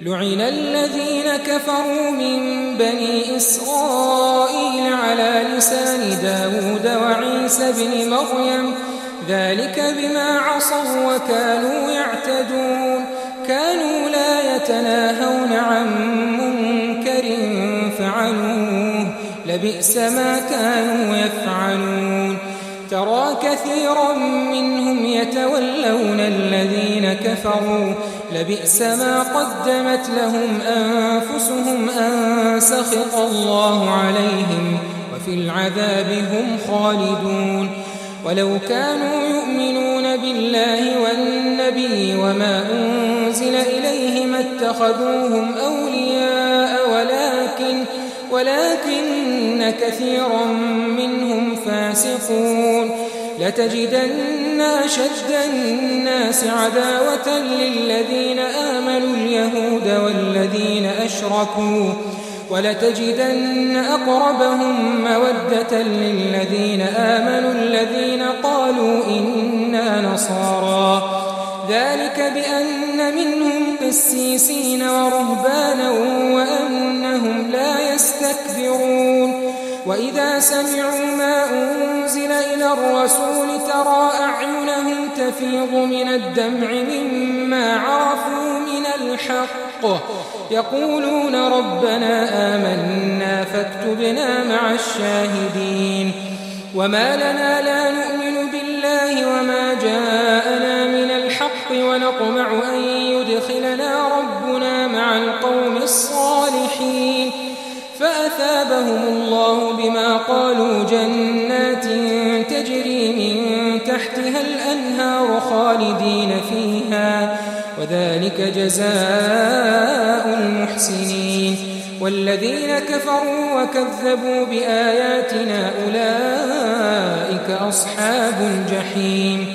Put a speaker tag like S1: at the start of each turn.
S1: لعن الذين كفروا من بني إسرائيل على لسان داود وعيسى بن مريم ذلك بما عصوا وكانوا يعتدون كانوا لا يتناهون عن منكر فعلوه لبئس ما كانوا يفعلون ترى كثيرا منهم يتولون الذين كفروا لبئس ما قدمت لهم أنفسهم أن سخط الله عليهم وفي العذاب هم خالدون ولو كانوا يؤمنون بالله والنبي وما أنزل إليه ما اتخذوهم أولياء ولكن كثيرا منهم فاسقون لتجدن أشد الناس عداوة للذين آمنوا اليهود والذين أشركوا ولتجدن أقربهم مودة للذين آمنوا الذين قالوا إنا نصارى ذلك بأن منهم قسيسين ورهبانا وأنهم لا يستكبرون وإذا سمعوا ما أنزل إلى الرسول ترى أعينهم تفيض من الدمع مما عرفوا من الحق يقولون ربنا آمنا فاكتبنا مع الشاهدين وما لنا لا نؤمن بالله وما جاءنا من الحق ونطمع أن يدخلنا ربنا مع القوم الصالحين فأثابهم الله بما قالوا جنات تجري من تحتها الأنهار خالدين فيها وذلك جزاء المحسنين والذين كفروا وكذبوا بآياتنا أولئك أصحاب الجحيم